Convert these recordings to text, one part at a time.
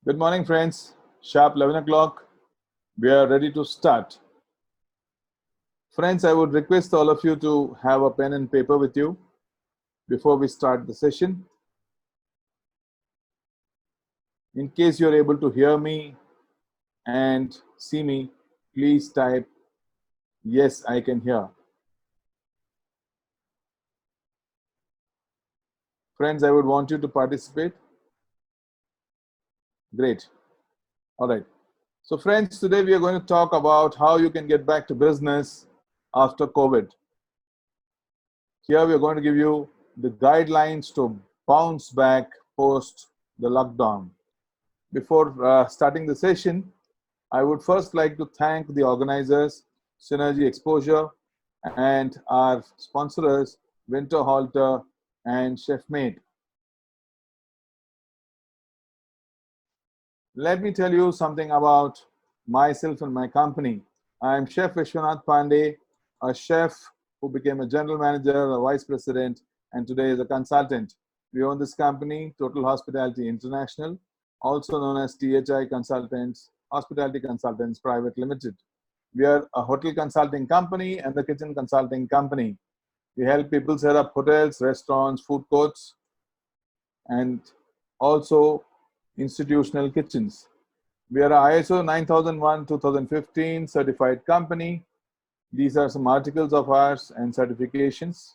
Good morning, friends. Sharp 11 o'clock. We are ready to start. Friends, I would request all of you to have a pen and paper with you before we start the session. In case you're able to hear me and see me, please type, yes, I can hear. Friends, I would want you to participate. Great. All right. So friends, today we are going to talk about how you can get back to business after COVID. Here we are going to give you the guidelines to bounce back post the lockdown. Before starting the session, I would first like to thank the organizers, Synergy Exposure, and our sponsors, Winter Halter and Chefmate. Let me tell you something about myself and my company. I am Chef Vishwanath Pandey, a chef who became a general manager, a vice president, and today is a consultant. We own this company, Total Hospitality International, also known as THI Consultants, Hospitality Consultants Private Limited. We are a hotel consulting company and a kitchen consulting company. We help people set up hotels, restaurants, food courts, and also institutional kitchens. We are a ISO 9001-2015 certified company. These are some articles of ours and certifications.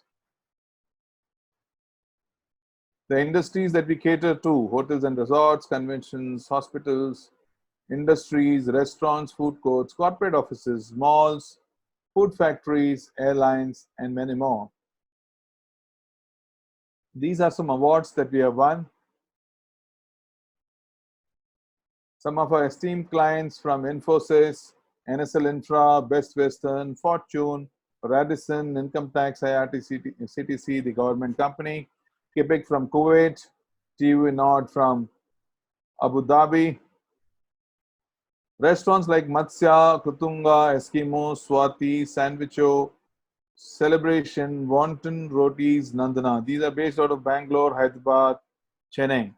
The industries that we cater to: hotels and resorts, conventions, hospitals, industries, restaurants, food courts, corporate offices, malls, food factories, airlines, and many more. These are some awards that we have won. Some of our esteemed clients from Infosys, NSL Infra, Best Western, Fortune, Radisson, Income Tax, IRT, CTC, the government company, Kipik from Kuwait, TV Nord from Abu Dhabi. Restaurants like Matsya, Kutunga, Eskimo, Swati, Sandwicho, Celebration, Wanton, Rotis, Nandana. These are based out of Bangalore, Hyderabad, Chennai.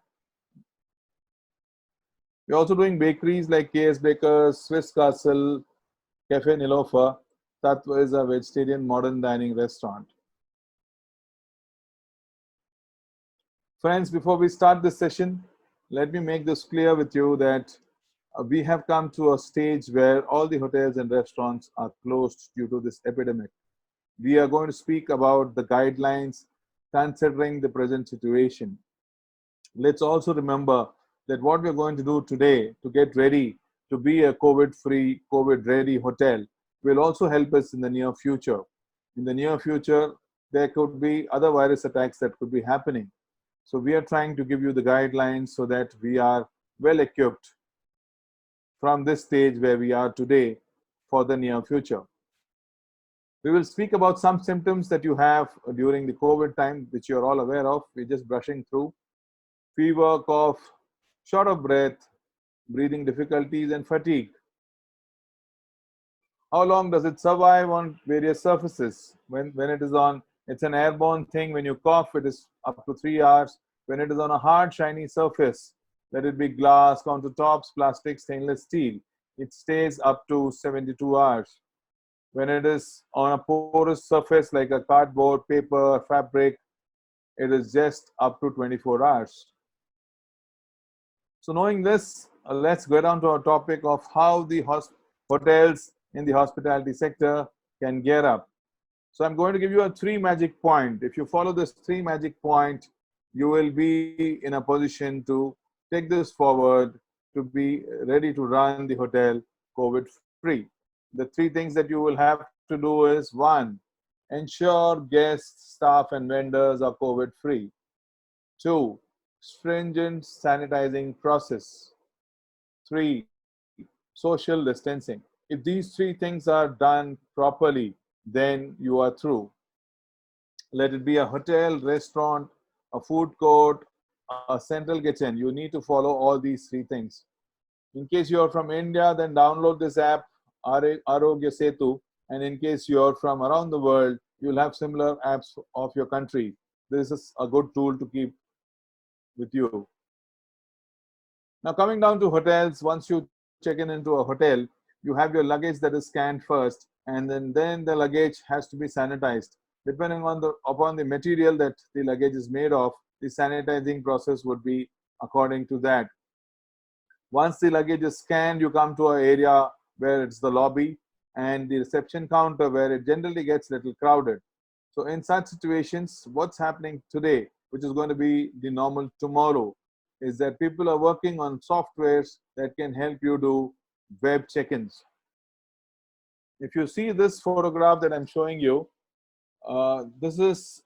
We're also doing bakeries like KS Bakers, Swiss Castle, Cafe Nilofer. Tatva is a vegetarian modern dining restaurant. Friends, before we start this session, let me make this clear with you that we have come to a stage where all the hotels and restaurants are closed due to this epidemic. We are going to speak about the guidelines considering the present situation. Let's also remember that what we're going to do today to get ready to be a COVID-free, COVID-ready hotel will also help us in the near future. In the near future, there could be other virus attacks that could be happening. So we are trying to give you the guidelines so that we are well equipped from this stage where we are today for the near future. We will speak about some symptoms that you have during the COVID time, which you're all aware of. We're just brushing through: fever, cough, short of breath, breathing difficulties, and fatigue. How long does it survive on various surfaces? When it is on, it's an airborne thing. When you cough, it is up to 3 hours. When it is on a hard, shiny surface, let it be glass, countertops, plastic, stainless steel, it stays up to 72 hours. When it is on a porous surface like a cardboard, paper, fabric, it is just up to 24 hours. So knowing this, let's go down to our topic of how the hotels in the hospitality sector can gear up. So I'm going to give you a 3 magic point. If you follow this 3 magic point, you will be in a position to take this forward to be ready to run the hotel COVID-free. The 3 things that you will have to do is: 1, ensure guests, staff, and vendors are COVID-free. 2, stringent sanitizing process. 3, social distancing. If these 3 things are done properly, then you are through. Let it be a hotel, restaurant, a food court, a central kitchen. You need to follow all these 3 things. In case you are from India, then download this app, Arogya Setu. And in case you are from around the world, you'll have similar apps of your country. This is a good tool to keep with you. Now coming down to hotels, once you check in into a hotel, you have your luggage that is scanned first, and then the luggage has to be sanitized. Depending on the upon the material that the luggage is made of, the sanitizing process would be according to that. Once the luggage is scanned, you come to an area where it's the lobby and the reception counter where it generally gets a little crowded. So in such situations, what's happening today, which is going to be the normal tomorrow, is that people are working on softwares that can help you do web check-ins. If you see this photograph that I'm showing you, this is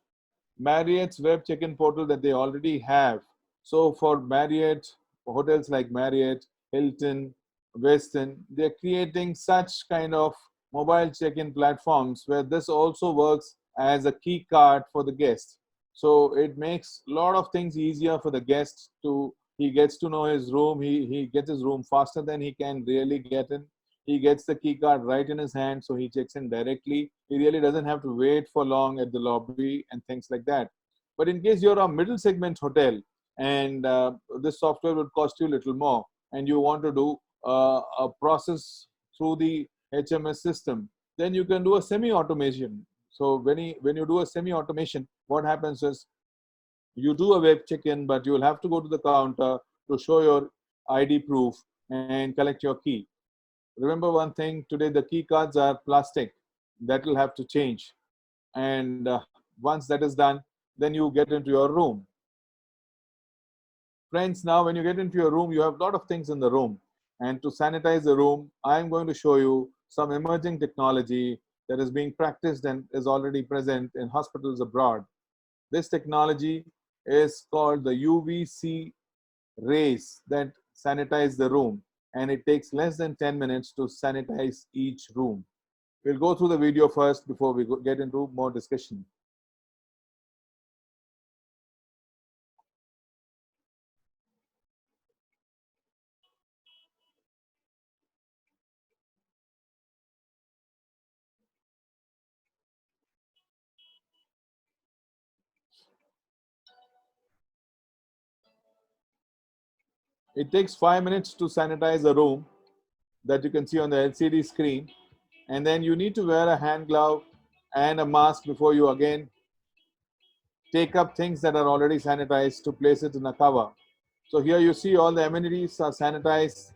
Marriott's web check-in portal that they already have. So for Marriott, hotels like Marriott, Hilton, Westin, they're creating such kind of mobile check-in platforms where this also works as a key card for the guest. So it makes a lot of things easier for the guest to, he gets to know his room, he gets his room faster than he can really get in. He gets the key card right in his hand, so he checks in directly. He really doesn't have to wait for long at the lobby and things like that. But in case you're a middle segment hotel and this software would cost you a little more, and you want to do a process through the HMS system, then you can do a semi-automation. So when you do a semi-automation, what happens is you do a web check-in, but you will have to go to the counter to show your ID proof and collect your key. Remember one thing, today the key cards are plastic. That will have to change. And once that is done, then you get into your room. Friends, now when you get into your room, you have a lot of things in the room. And to sanitize the room, I'm going to show you some emerging technology that is being practiced and is already present in hospitals abroad. This technology is called the UVC rays that sanitize the room, and it takes less than 10 minutes to sanitize each room. We'll go through the video first before we get into more discussion. It takes 5 minutes to sanitize a room that you can see on the LCD screen, and then you need to wear a hand glove and a mask before you again take up things that are already sanitized to place it in a cover. So here you see all the amenities are sanitized,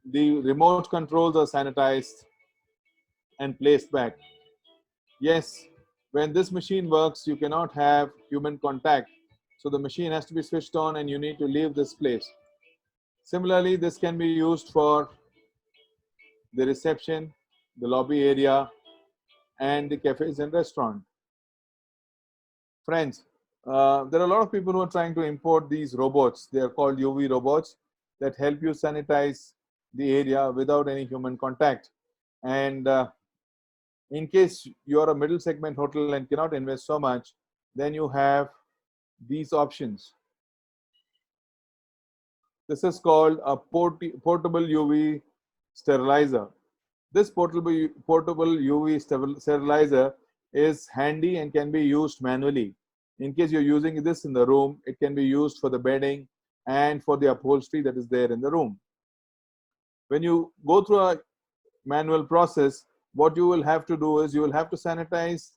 the remote controls are sanitized and placed back. Yes, when this machine works, you cannot have human contact. So the machine has to be switched on and you need to leave this place. Similarly, this can be used for the reception, the lobby area, and the cafes and restaurant. Friends, there are a lot of people who are trying to import these robots. They are called UV robots that help you sanitize the area without any human contact. And in case you are a middle segment hotel and cannot invest so much, then you have these options. This is called a portable UV sterilizer. This portable UV sterilizer is handy and can be used manually. In case you're using this in the room, it can be used for the bedding and for the upholstery that is there in the room. When you go through a manual process, what you will have to do is you will have to sanitize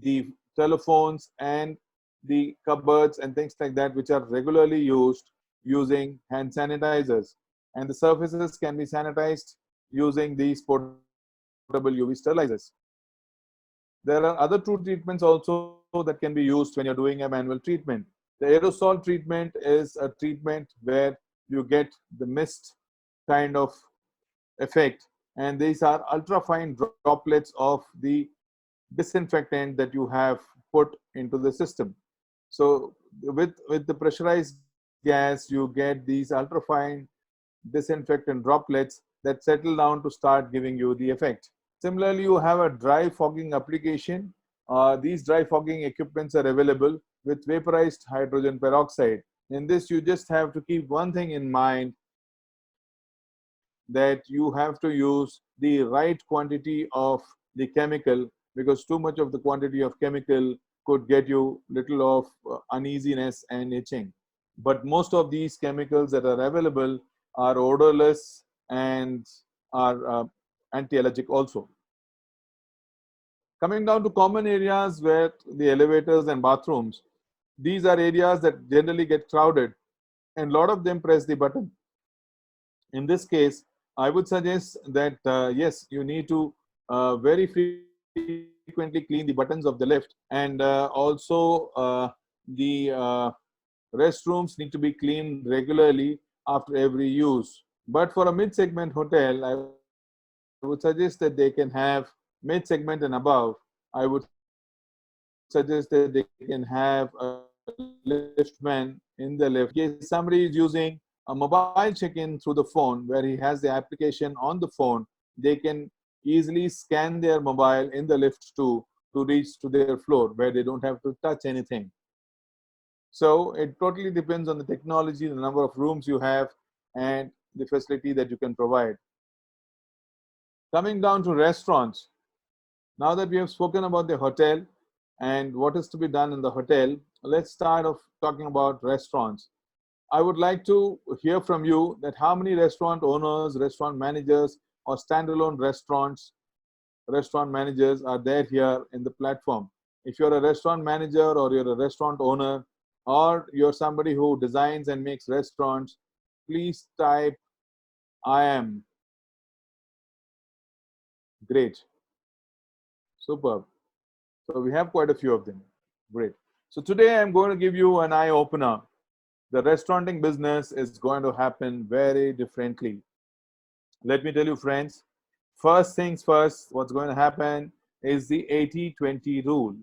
the telephones and the cupboards and things like that, which are regularly used using hand sanitizers. And the surfaces can be sanitized using these portable UV sterilizers. There are other two treatments also that can be used when you're doing a manual treatment. The aerosol treatment is a treatment where you get the mist kind of effect, and these are ultrafine droplets of the disinfectant that you have put into the system. So with the pressurized gas, you get these ultrafine disinfectant droplets that settle down to start giving you the effect. Similarly, you have a dry fogging application. These dry fogging equipments are available with vaporized hydrogen peroxide. In this, you just have to keep one thing in mind, that you have to use the right quantity of the chemical, because too much of the quantity of chemical could get you little of uneasiness and itching. But most of these chemicals that are available are odorless and are anti-allergic also. Coming down to common areas where the elevators and bathrooms, these are areas that generally get crowded and a lot of them press the button. In this case, I would suggest that yes, you need to very frequently clean the buttons of the lift, and also the restrooms need to be cleaned regularly after every use. But for a mid-segment hotel, I would suggest that they can have mid-segment and above. I would suggest that they can have a liftman in the lift. In case somebody is using a mobile check-in through the phone, where he has the application on the phone, they can easily scan their mobile in the lift to reach to their floor, where they don't have to touch anything. So it totally depends on the technology, the number of rooms you have, and the facility that you can provide. Coming down to restaurants, now that we have spoken about the hotel and what is to be done in the hotel, let's start off talking about restaurants. I would like to hear from you that how many restaurant owners, restaurant managers, or standalone restaurant managers are there here in the platform. If you're a restaurant manager or you're a restaurant owner or you're somebody who designs and makes restaurants, please type I am. Great. Superb. So we have quite a few of them. Great. So today I'm going to give you an eye opener. The restauranting business is going to happen very differently. Let me tell you, friends, first things first, what's going to happen is the 80-20 rule.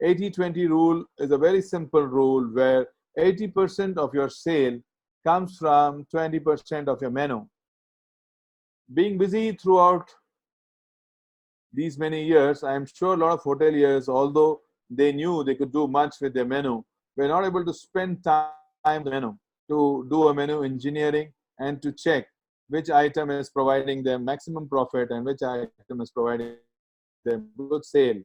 80-20 rule is a very simple rule where 80% of your sale comes from 20% of your menu. Being busy throughout these many years, I am sure a lot of hoteliers, although they knew they could do much with their menu, were not able to spend time on the menu to do a menu engineering and to check which item is providing them maximum profit and which item is providing them good sale.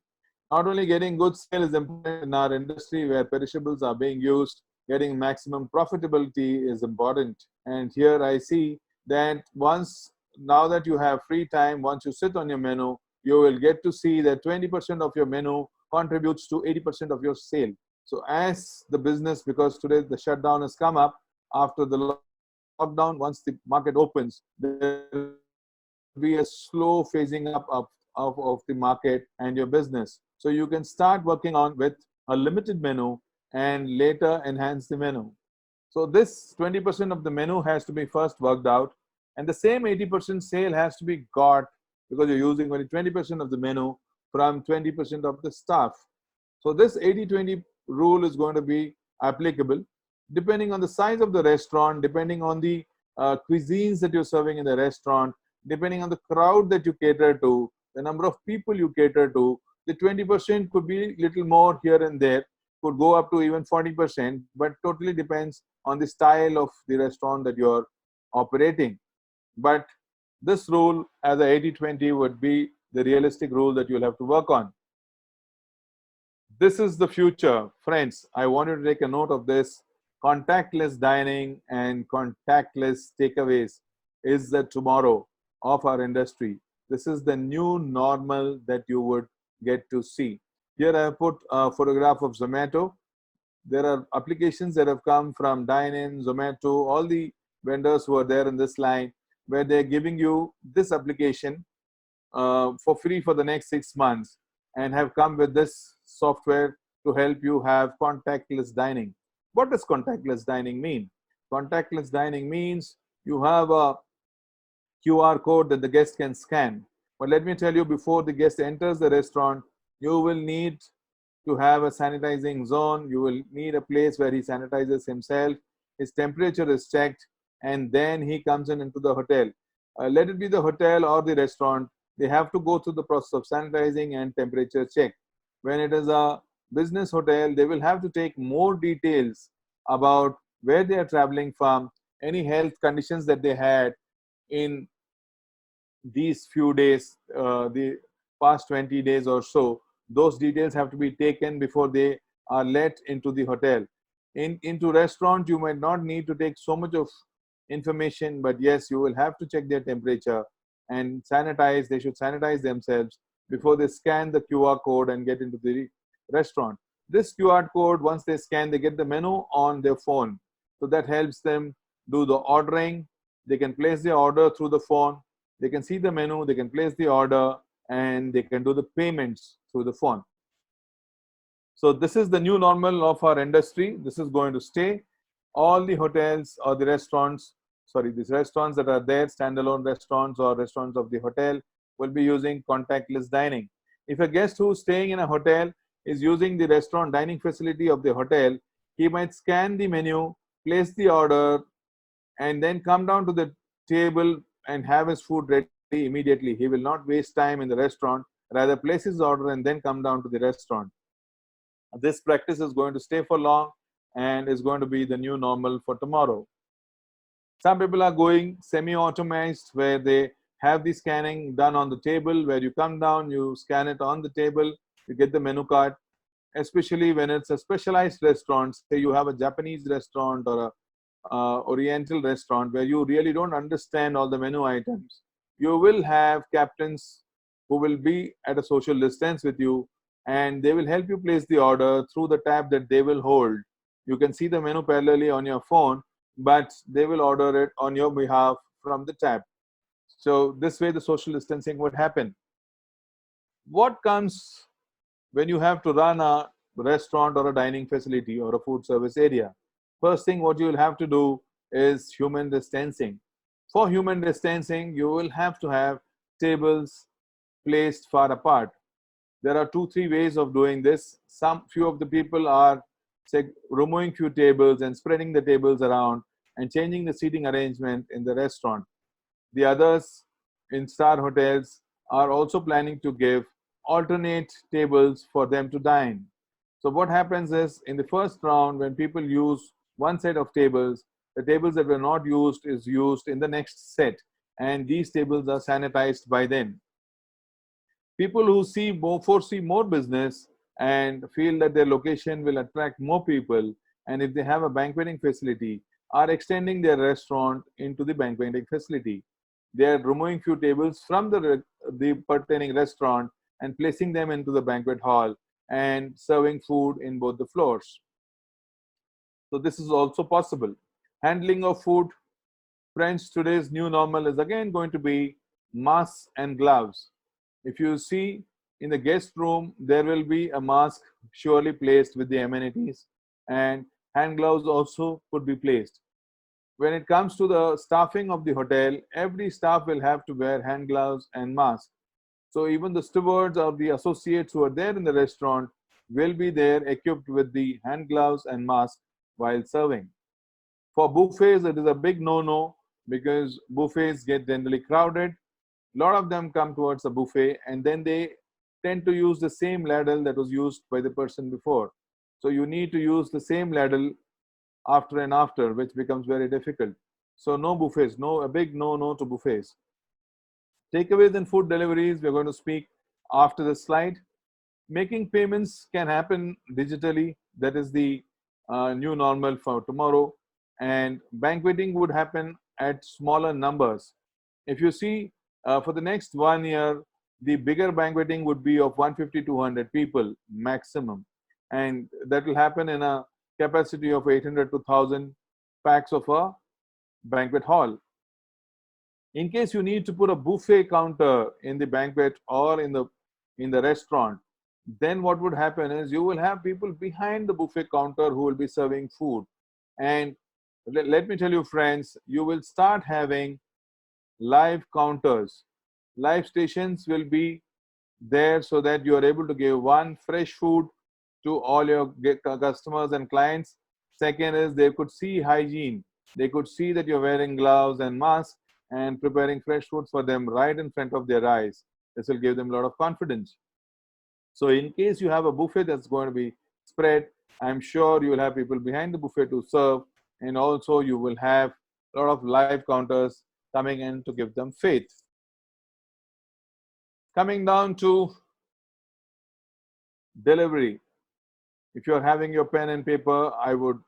Not only getting good sale is important in our industry where perishables are being used, getting maximum profitability is important. And here I see that now that you have free time, once you sit on your menu, you will get to see that 20% of your menu contributes to 80% of your sale. So as the business, because today the shutdown has come up, after the lockdown, once the market opens, there will be a slow phasing up of the market and your business. So you can start working on with a limited menu and later enhance the menu. So this 20% of the menu has to be first worked out, and the same 80% sale has to be got because you're using only 20% of the menu from 20% of the staff. So this 80-20 rule is going to be applicable depending on the size of the restaurant, depending on the cuisines that you're serving in the restaurant, depending on the crowd that you cater to, the number of people you cater to. The 20% could be little more here and there, could go up to even 40%, but totally depends on the style of the restaurant that you're operating. But this rule as a 80-20 would be the realistic rule that you'll have to work on. This is the future. Friends, I want you to take a note of this. Contactless dining and contactless takeaways is the tomorrow of our industry. This is the new normal that you would get to see. Here I have put a photograph of Zomato. There are applications that have come from Dine-in, Zomato, all the vendors who are there in this line, where they're giving you this application for free for the next 6 months and have come with this software to help you have contactless dining. What does contactless dining mean? Contactless dining means you have a QR code that the guest can scan. But let me tell you, before the guest enters the restaurant, you will need to have a sanitizing zone. You will need a place where he sanitizes himself. His temperature is checked, and then he comes into the hotel. Let it be the hotel or the restaurant, they have to go through the process of sanitizing and temperature check. When it is a business hotel, they will have to take more details about where they are traveling from, any health conditions that they had in these few days, the past 20 days or so. Those details have to be taken before they are let into the hotel. Into restaurant, you might not need to take so much of information, but yes, you will have to check their temperature and sanitize. They should sanitize themselves before they scan the QR code and get into the restaurant. This QR code, once they scan, they get the menu on their phone. So that helps them do the ordering. They can place the order through the phone. They can see the menu, they can place the order, and they can do the payments through the phone. So this is the new normal of our industry. This is going to stay. All the hotels or the restaurants, sorry, these restaurants that are there, standalone restaurants or restaurants of the hotel, will be using contactless dining. If a guest who's staying in a hotel is using the restaurant dining facility of the hotel, he might scan the menu, place the order, and then come down to the table and have his food ready immediately. He will not waste time in the restaurant, rather place his order and then come down to the restaurant. This practice is going to stay for long and is going to be the new normal for tomorrow. Some people are going semi-automized, where they have the scanning done on the table, where you come down, you scan it on the table, you get the menu card. Especially when it's a specialized restaurant, say you have a Japanese restaurant or a Oriental restaurant where you really don't understand all the menu items, you will have captains who will be at a social distance with you, and they will help you place the order through the tab that they will hold. You can see the menu parallelly on your phone, but they will order it on your behalf from the tab. So this way the social distancing would happen. What comes when you have to run a restaurant or a dining facility or a food service area? First thing what you will have to do is human distancing. For human distancing, you will have to have tables placed far apart. There are 2-3 ways of doing this. Some few of the people are, say, removing few tables and spreading the tables around and changing the seating arrangement in the restaurant. The others in star hotels are also planning to give alternate tables for them to dine. So what happens is, in the first round, when people use one set of tables, the tables that were not used is used in the next set, and these tables are sanitized by then. People who foresee more business and feel that their location will attract more people, and if they have a banqueting facility, are extending their restaurant into the banqueting facility. They are removing few tables from the pertaining restaurant and placing them into the banquet hall and serving food in both the floors. So this is also possible. Handling of food. Friends, today's new normal is again going to be masks and gloves. If you see in the guest room, there will be a mask surely placed with the amenities, and hand gloves also could be placed. When it comes to the staffing of the hotel, every staff will have to wear hand gloves and masks. So even the stewards or the associates who are there in the restaurant will be there equipped with the hand gloves and mask while serving. For buffets, it is a big no-no because buffets get generally crowded. A lot of them come towards a buffet and then they tend to use the same ladle that was used by the person before. So you need to use the same ladle after and after, which becomes very difficult. So no buffets, a big no to buffets. Takeaways and food deliveries, we're going to speak after the slide. Making payments can happen digitally. That is the new normal for tomorrow. And banqueting would happen at smaller numbers. If you see, for the next 1 year, the bigger banqueting would be of 150, 200 people maximum. And that will happen in a capacity of 800 to 1,000 packs of a banquet hall. In case you need to put a buffet counter in the banquet or in the restaurant, then what would happen is you will have people behind the buffet counter who will be serving food. And let me tell you, friends, you will start having live counters. Live stations will be there so that you are able to give one, fresh food to all your customers and clients. Second is they could see hygiene. They could see that you're wearing gloves and masks and preparing fresh food for them right in front of their eyes. This will give them a lot of confidence. So in case you have a buffet that's going to be spread, I'm sure you will have people behind the buffet to serve, and also you will have a lot of live counters coming in to give them faith. Coming down to delivery. If you're having your pen and paper, I would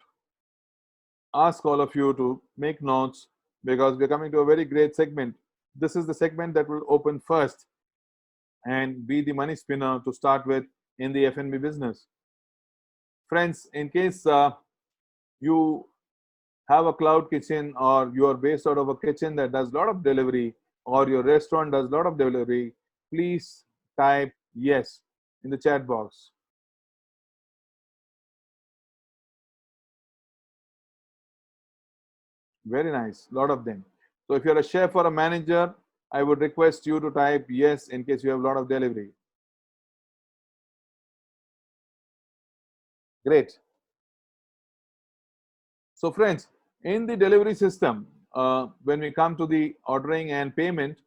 ask all of you to make notes because we're coming to a very great segment. This is the segment that will open first and be the money spinner to start with in the F&B business. Friends, in case you have a cloud kitchen or you are based out of a kitchen that does a lot of delivery or your restaurant does a lot of delivery, please type yes in the chat box. Very nice, a lot of them. So if you're a chef or a manager, I would request you to type yes in case you have a lot of delivery. Great. So friends, in the delivery system, when we come to the ordering and payment,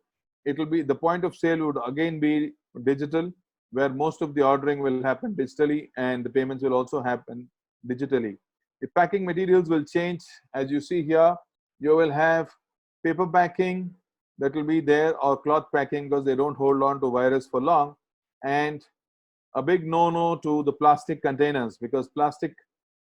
it will be the point of sale would again be digital, where most of the ordering will happen digitally and the payments will also happen digitally. The packing materials will change. As you see here, you will have paper packing that will be there or cloth packing because they don't hold on to virus for long, and a big no-no to the plastic containers because plastic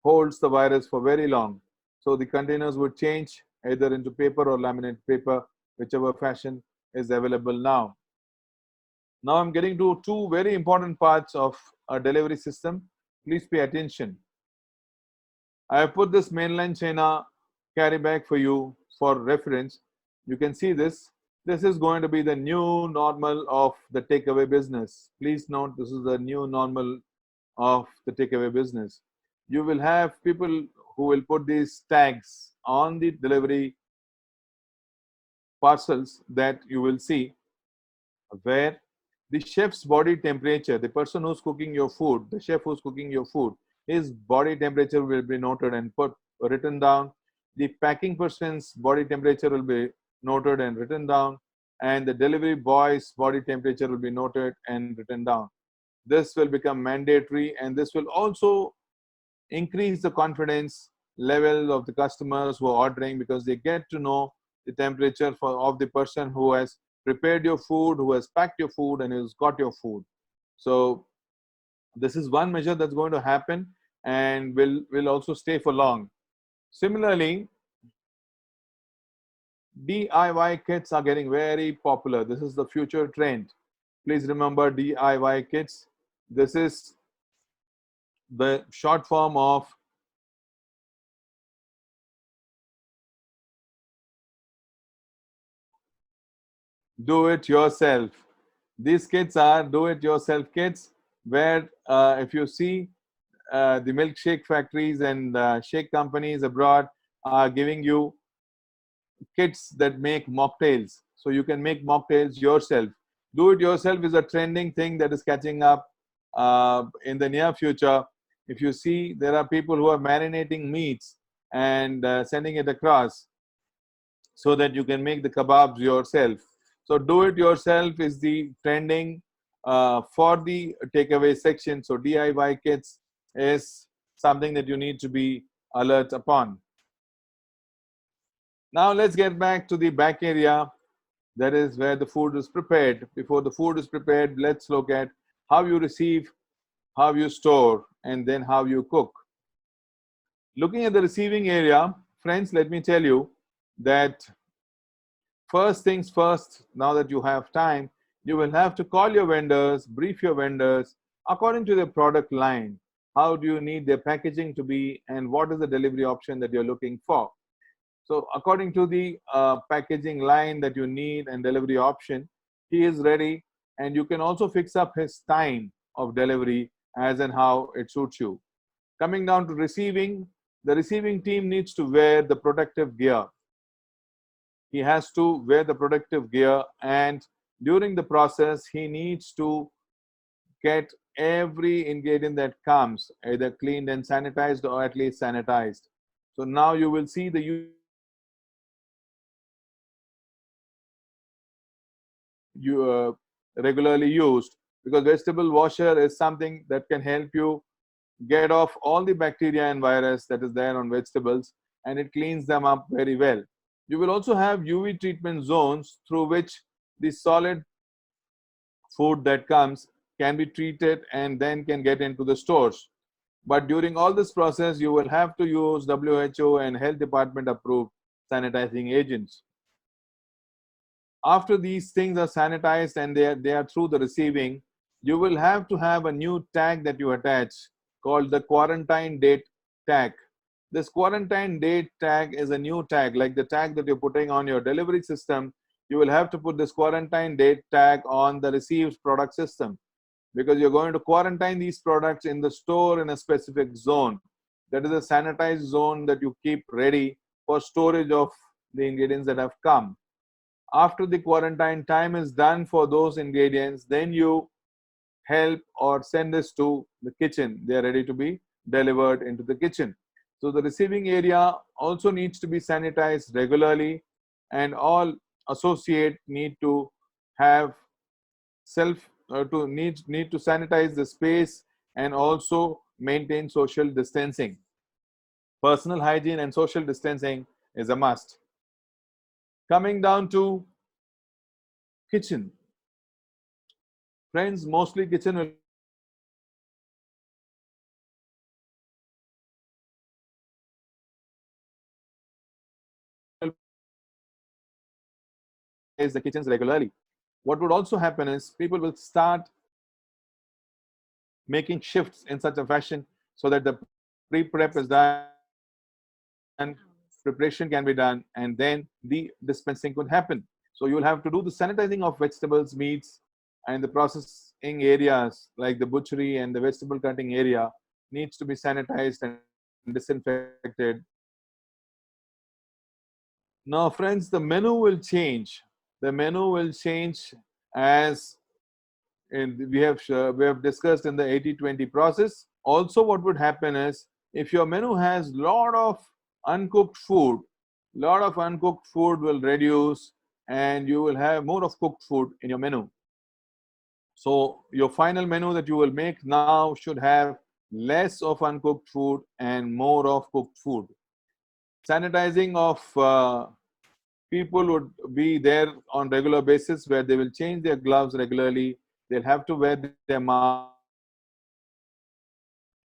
holds the virus for very long. So the containers would change either into paper or laminate paper, whichever fashion is available now. Now I'm getting to two very important parts of a delivery system. Please pay attention. I have put this mainland China carry bag for you for reference. You can see this. This is going to be the new normal of the takeaway business. Please note this is the new normal of the takeaway business. You will have people who will put these tags on the delivery parcels that you will see, where the chef's body temperature, the person who's cooking your food, the chef who's cooking your food, his body temperature will be noted and put written down. The packing person's body temperature will be noted and written down, and the delivery boy's body temperature will be noted and written down. This will become mandatory, and this will also increase the confidence level of the customers who are ordering because they get to know the temperature of the person who has prepared your food, who has packed your food, and who's got your food. So this is one measure that's going to happen and will also stay for long. Similarly, DIY kits are getting very popular. This is the future trend. Please remember DIY kits. This is the short form of do it yourself. These kits are do it yourself kits where if you see the milkshake factories and shake companies abroad are giving you kits that make mocktails. So you can make mocktails yourself. Do it yourself is a trending thing that is catching up in the near future. If you see, there are people who are marinating meats and sending it across so that you can make the kebabs yourself. So do it yourself is the trending for the takeaway section. So DIY kits is something that you need to be alert upon. Now let's get back to the back area. That is where the food is prepared. Before the food is prepared, let's look at how you receive, how you store, and then how you cook. Looking at the receiving area, friends, let me tell you that first things first, now that you have time, you will have to call your vendors, brief your vendors according to their product line. How do you need their packaging to be, and what is the delivery option that you're looking for? So according to the packaging line that you need and delivery option, he is ready, and you can also fix up his time of delivery as and how it suits you. Coming down to receiving, the receiving team needs to wear the protective gear. He has to wear the protective gear, and during the process, he needs to get every ingredient that comes either cleaned and sanitized or at least sanitized. So now you will see the regularly used, because vegetable washer is something that can help you get off all the bacteria and virus that is there on vegetables, and it cleans them up very well. You will also have UV treatment zones through which the solid food that comes can be treated and then can get into the stores. But during all this process, you will have to use WHO and health department approved sanitizing agents. After these things are sanitized and they are through the receiving, you will have to have a new tag that you attach called the quarantine date tag. This quarantine date tag is a new tag, like the tag that you're putting on your delivery system. You will have to put this quarantine date tag on the received product system, because you're going to quarantine these products in the store in a specific zone. That is a sanitized zone that you keep ready for storage of the ingredients that have come. After the quarantine time is done for those ingredients, then you help or send this to the kitchen. They are ready to be delivered into the kitchen. So the receiving area also needs to be sanitized regularly, and all associate need to have need to sanitize the space and also maintain social distancing. Personal hygiene and social distancing is a must. Coming down to kitchen. Friends, mostly kitchen will be sanitized regularly. What would also happen is people will start making shifts in such a fashion so that the pre-prep is done, preparation can be done, and then the dispensing could happen. So you will have to do the sanitizing of vegetables, meats, and the processing areas like the butchery and the vegetable cutting area needs to be sanitized and disinfected. Now, friends, the menu will change. The menu will change as we have discussed in the 80-20 process. Also, what would happen is if your menu has lot of uncooked food, will reduce, and you will have more of cooked food in your menu. So your final menu that you will make now should have less of uncooked food and more of cooked food. Sanitizing of people would be there on regular basis, where they will change their gloves regularly. They'll have to wear their mask.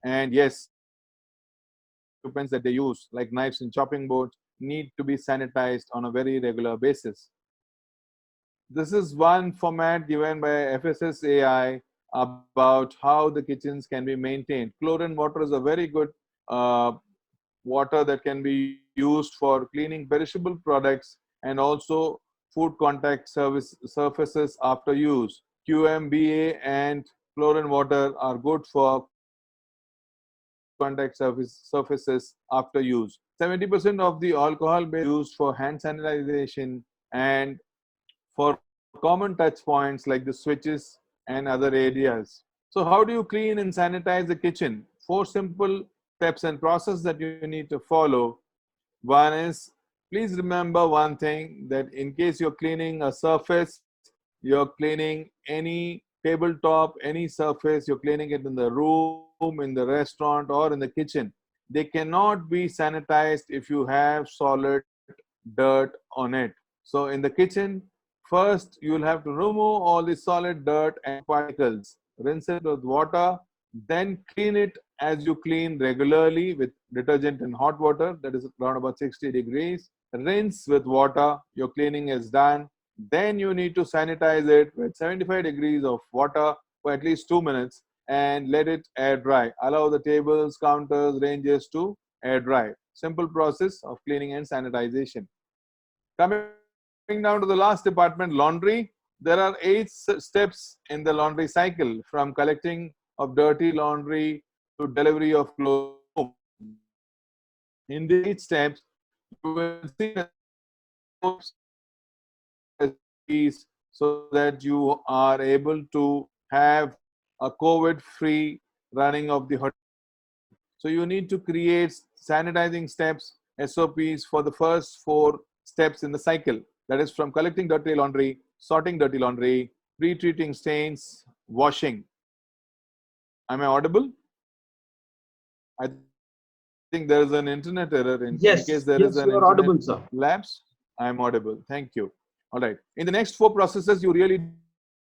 And yes, equipments that they use, like knives and chopping boards, need to be sanitized on a very regular basis. This is one format given by FSSAI about how the kitchens can be maintained. Chlorine water is a very good water that can be used for cleaning perishable products and also food contact surfaces after use. QMBA and chlorine water are good for food contact surfaces after use. 70% of the alcohol base used for hand sanitization and for common touch points like the switches and other areas. So how do you clean and sanitize the kitchen? 4 simple steps and process that you need to follow. One is, please remember one thing, that in case you're cleaning a surface, you're cleaning any tabletop, any surface, you're cleaning it in the room, in the restaurant, or in the kitchen. They cannot be sanitized if you have solid dirt on it. So in the kitchen, first you will have to remove all the solid dirt and particles. Rinse it with water, then clean it as you clean regularly with detergent and hot water, that is around about 60 degrees. Rinse with water, your cleaning is done. Then you need to sanitize it with 75 degrees of water for at least 2 minutes and let it air dry. Allow the tables, counters, ranges to air dry. Simple process of cleaning and sanitization. Coming down to the last department, laundry. There are 8 steps in the laundry cycle, from collecting of dirty laundry to delivery of clothes to your home. In these 8 steps, you will see that there are 4 steps or SOPs so that you are able to have a COVID-free running of the hotel. So you need to create sanitizing steps, SOPs for the first 4 steps in the cycle. That is from collecting dirty laundry, sorting dirty laundry, pre-treating stains, washing. Am I audible? I think there is an internet error. In case there is an Yes, internet yes, you are audible, lapse, sir. I am audible. Thank you. All right. In the next 4 processes, you really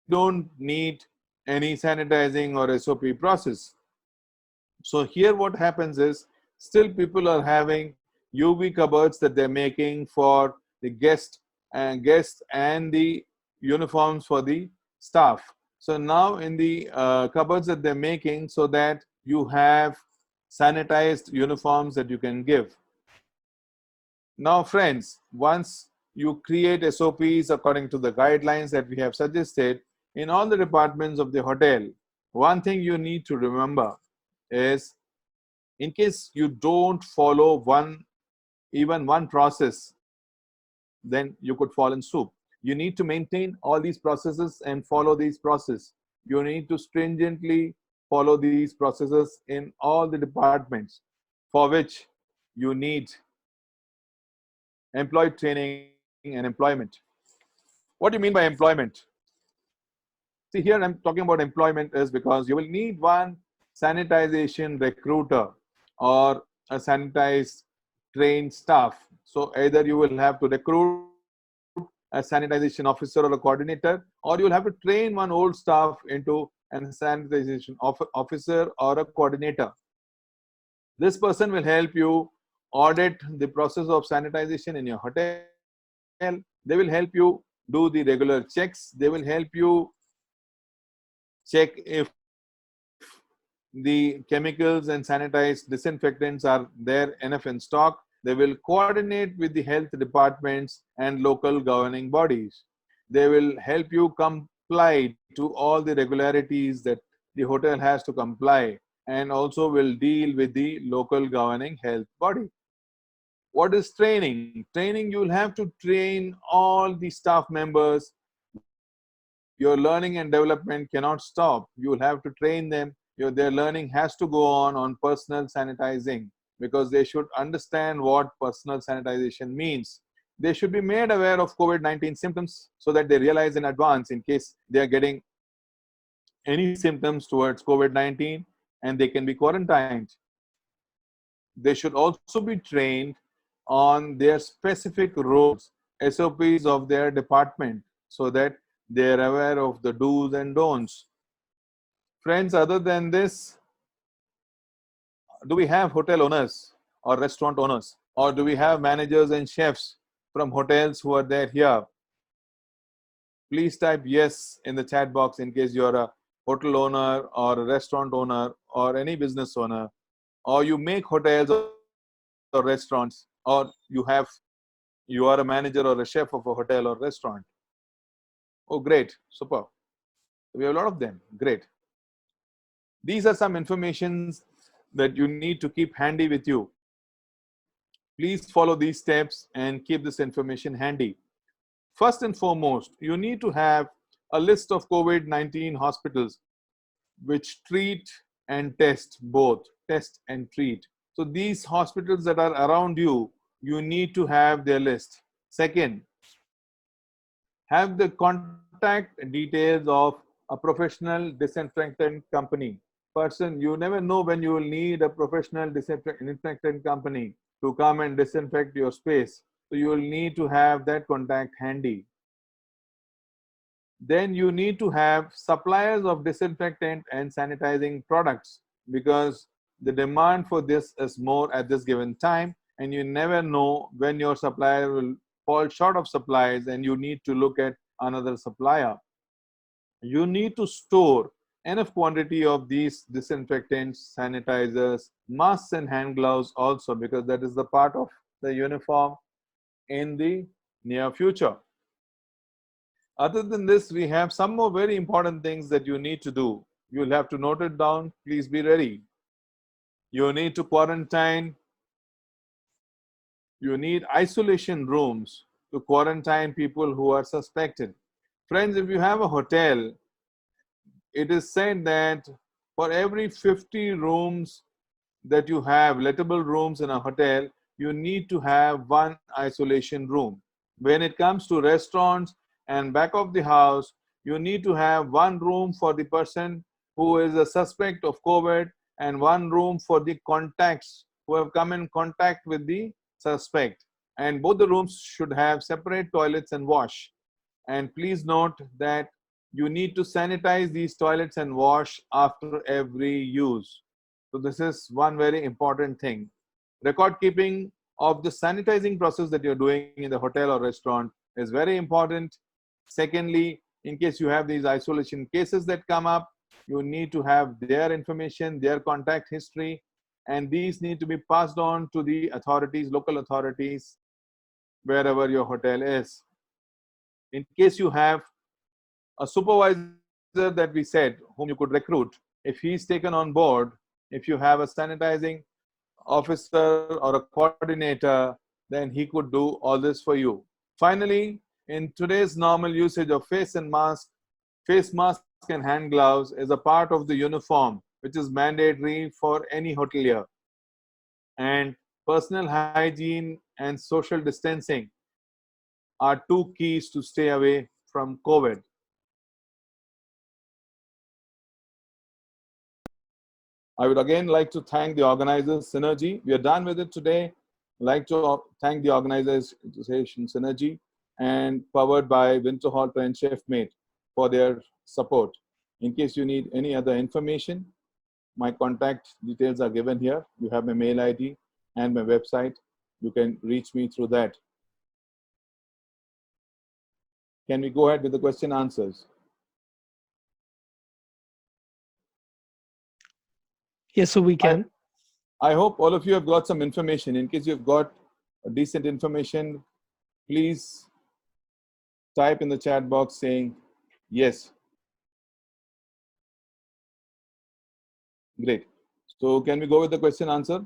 don't need any sanitizing or SOP process. So here what happens is, still people are having UV cupboards that they're making for the guests and the uniforms for the staff. So now in the cupboards that they're making, so that you have sanitized uniforms that you can give. Now friends, once you create SOPs according to the guidelines that we have suggested in all the departments of the hotel, one thing you need to remember is, in case you don't follow even one process, then you could fall in soup. You need to maintain all these processes and follow these processes. You need to stringently follow these processes in all the departments, for which you need employee training and employment. What do you mean by employment? See, here I'm talking about employment is because you will need one sanitization recruiter or a sanitized trained staff. So either you will have to recruit a sanitization officer or a coordinator, or you will have to train one old staff into a sanitization officer or a coordinator. This person will help you audit the process of sanitization in your hotel. They will help you do the regular checks. They will help you check if the chemicals and sanitized disinfectants are there enough in stock. They will coordinate with the health departments and local governing bodies. They will help you comply to all the regularities that the hotel has to comply, and also will deal with the local governing health body. What is training? Training, you will have to train all the staff members. Your learning and development cannot stop. You will have to train them. Their learning has to go on personal sanitizing, because they should understand what personal sanitization means. They should be made aware of COVID-19 symptoms so that they realize in advance in case they are getting any symptoms towards COVID-19, and they can be quarantined. They should also be trained on their specific roles, SOPs of their department, so that they are aware of the do's and don'ts. Friends, other than this, do we have hotel owners or restaurant owners? Or do we have managers and chefs from hotels who are there here? Please type yes in the chat box in case you're a hotel owner or a restaurant owner or any business owner, or you make hotels or restaurants, or you are a manager or a chef of a hotel or restaurant. Oh, great, super. We have a lot of them. Great. These are some informations that you need to keep handy with you. Please follow these steps and keep this information handy. First and foremost, you need to have a list of COVID-19 hospitals which treat and test both, test and treat. So these hospitals that are around you, you need to have their list. Second, have the contact details of a professional disinfectant company. Person, you never know when you will need a professional disinfectant company to come and disinfect your space. So you will need to have that contact handy. Then you need to have suppliers of disinfectant and sanitizing products, because the demand for this is more at this given time, and you never know when your supplier will fall short of supplies and you need to look at another supplier. You need to store enough quantity of these disinfectants, sanitizers, masks and hand gloves also, because that is the part of the uniform in the near future. Other than this, we have some more very important things that you need to do. You'll have to note it down. Please be ready. You need to quarantine. You need isolation rooms to quarantine people who are suspected. Friends, if you have a hotel, it is said that for every 50 rooms that you have, lettable rooms in a hotel, you need to have one isolation room. When it comes to restaurants and back of the house, you need to have one room for the person who is a suspect of COVID and one room for the contacts who have come in contact with the suspect. And both the rooms should have separate toilets and wash. And please note that you need to sanitize these toilets and wash after every use. So this is one very important thing. Record keeping of the sanitizing process that you're doing in the hotel or restaurant is very important. Secondly, in case you have these isolation cases that come up, you need to have their information, their contact history, and these need to be passed on to the authorities, local authorities, wherever your hotel is. In case you have a supervisor that we said whom you could recruit, if he's taken on board, if you have a sanitizing officer or a coordinator, then he could do all this for you. Finally, in today's normal usage of face mask and hand gloves is a part of the uniform, which is mandatory for any hotelier. And personal hygiene and social distancing are two keys to stay away from COVID. I would again like to thank the organizers, Synergy. We are done with it today. I'd like to thank the organization, Synergy, and powered by Winterholt and Chefmate for their support. In case you need any other information, my contact details are given here. You have my mail ID and my website. You can reach me through that. Can we go ahead with the question answers? Yes, so we can. I hope all of you have got some information. In case you've got a decent information, please type in the chat box saying yes. Great. So can we go with the question answer?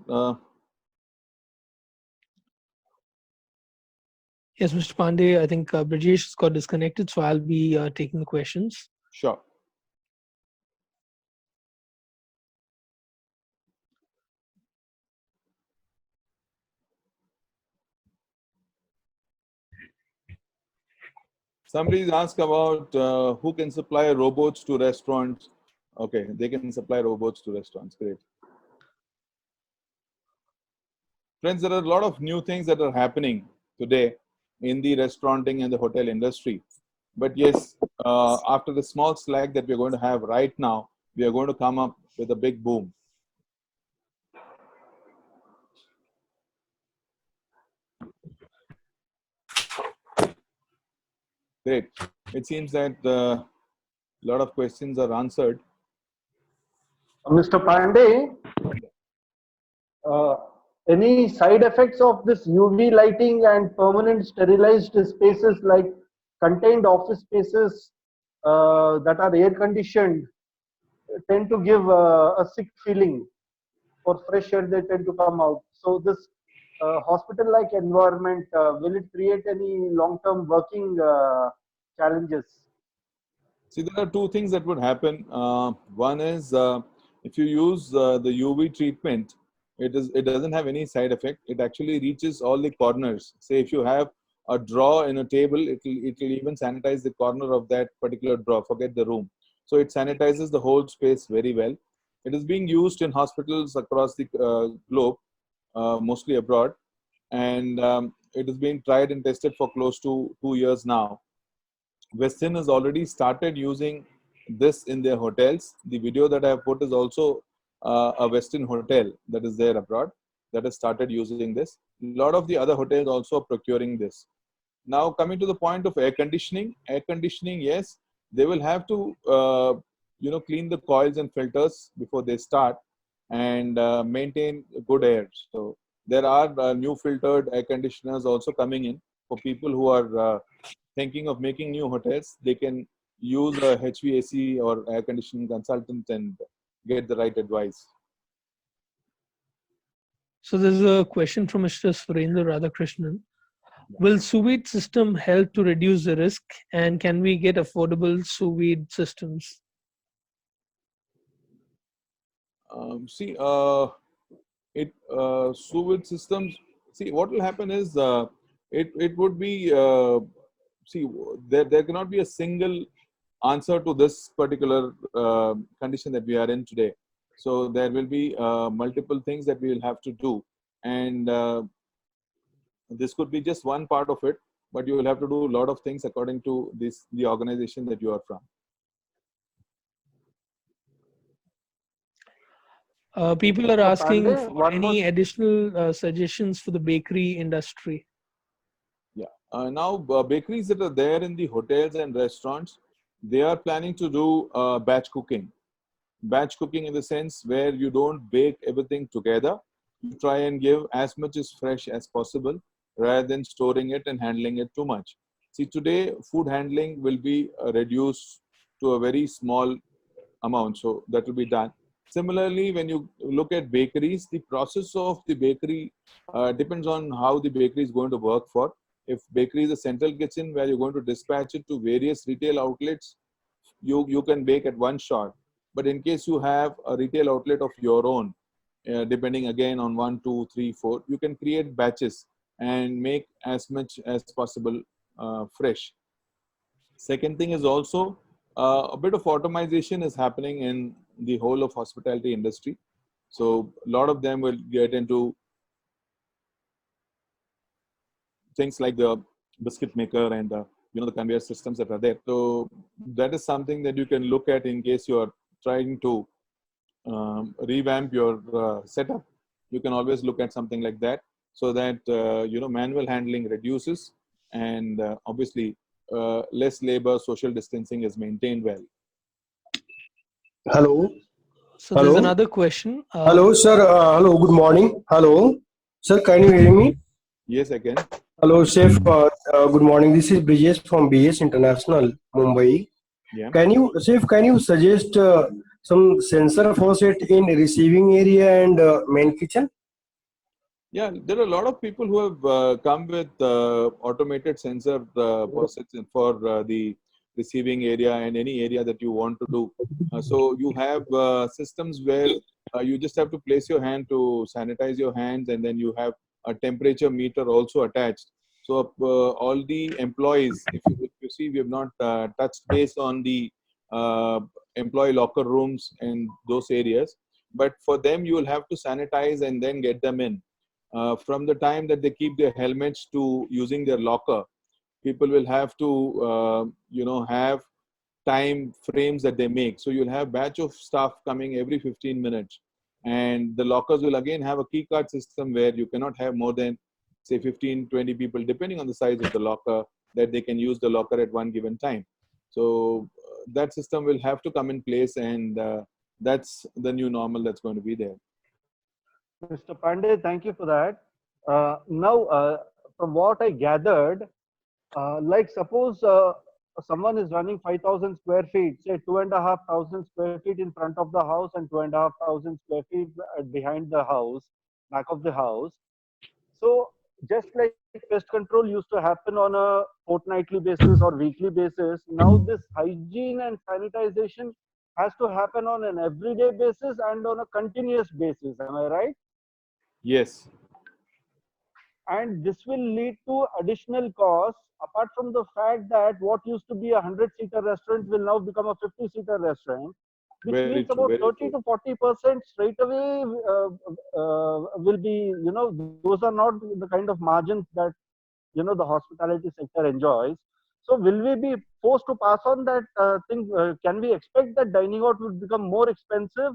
Yes, Mr. Pandey, I think Brajesh got disconnected, so I'll be taking the questions. Sure. Somebody's asked about who can supply robots to restaurants. Okay, they can supply robots to restaurants. Great. Friends, there are a lot of new things that are happening today in the restauranting and the hotel industry. But yes, after the small slack that we're going to have right now, we are going to come up with a big boom. Great. It seems that a lot of questions are answered. Mr. Pandey, any side effects of this UV lighting and permanent sterilized spaces like contained office spaces that are air conditioned tend to give a sick feeling, or fresh air they tend to come out. So this hospital-like environment, will it create any long-term working challenges? See, there are two things that would happen. One is if you use the UV treatment, it doesn't have any side effect. It actually reaches all the corners. Say if you have a drawer in a table, it will even sanitize the corner of that particular drawer. Forget the room. So it sanitizes the whole space very well. It is being used in hospitals across the globe, mostly abroad, and it is being tried and tested for close to 2 years now. Westin has already started using this in their hotels. The video that I have put is also a Westin hotel that is there abroad that has started using this. A lot of the other hotels also are procuring this. Now coming to the point of air conditioning, yes, they will have to clean the coils and filters before they start and maintain good air. So there are new filtered air conditioners also coming in for people who are thinking of making new hotels. They can use a HVAC or air conditioning consultant and get the right advice. So there's a question from Mr. Surendra Radhakrishnan. Will sous vide system help to reduce the risk, and can we get affordable sous vide systems? Sous vide systems. See, what will happen is it would be there cannot be a single answer to this particular condition that we are in today. So there will be multiple things that we will have to do, and this could be just one part of it, but you will have to do a lot of things according to the organization that you are from. People are Mr. asking Pandey, for one more. any additional suggestions for the bakery industry. Yeah. Now, bakeries that are there in the hotels and restaurants, they are planning to do batch cooking. Batch cooking in the sense where you don't bake everything together. You try and give as much as fresh as possible rather than storing it and handling it too much. See, today food handling will be reduced to a very small amount, so that will be done. Similarly, when you look at bakeries, the process of the bakery depends on how the bakery is going to work for. If bakery is a central kitchen where you're going to dispatch it to various retail outlets, you can bake at one shot. But in case you have a retail outlet of your own, depending again on 1, 2, 3, 4, you can create batches and make as much as possible fresh. Second thing is also a bit of automation is happening in the whole of hospitality industry. So a lot of them will get into things like the biscuit maker and the conveyor systems that are there. So that is something that you can look at in case you are trying to revamp your setup. You can always look at something like that, so that manual handling reduces, and obviously less labor, social distancing is maintained well. Hello, So there's hello, another question. hello, sir. Hello, good morning. Hello, sir. Can you hear me? Yes, again. Hello, chef. Good morning. This is Brijesh from BS International, Mumbai. Yeah. Chef, can you suggest some sensor faucet in receiving area and main kitchen? Yeah, there are a lot of people who have come with automated sensor faucets for the receiving area and any area that you want to do. So you have systems where you just have to place your hand to sanitize your hands, and then you have a temperature meter also attached. So all the employees, if you see, we have not touched base on the uh, employee locker rooms and those areas, but for them you will have to sanitize and then get them in. From the time that they keep their helmets to using their locker, people will have to have time frames that they make. So you'll have batch of staff coming every 15 minutes, and the lockers will again have a key card system where you cannot have more than say 15, 20 people, depending on the size of the locker, that they can use the locker at one given time. So that system will have to come in place, and that's the new normal that's going to be there. Mr. Pandey, thank you for that. Now, from what I gathered, like suppose someone is running 5,000 square feet, say 2,500 square feet in front of the house and 2,500 square feet behind the house, back of the house. So just like pest control used to happen on a fortnightly basis or weekly basis, now this hygiene and sanitization has to happen on an everyday basis and on a continuous basis. Am I right? Yes. And this will lead to additional costs apart from the fact that what used to be a 100-seater restaurant will now become a 50-seater restaurant, which Very means true. about Very 30 true. to 40% straight away will be, those are not the kind of margins that the hospitality sector enjoys. So will we be forced to pass on that thing? Can we expect that dining out will become more expensive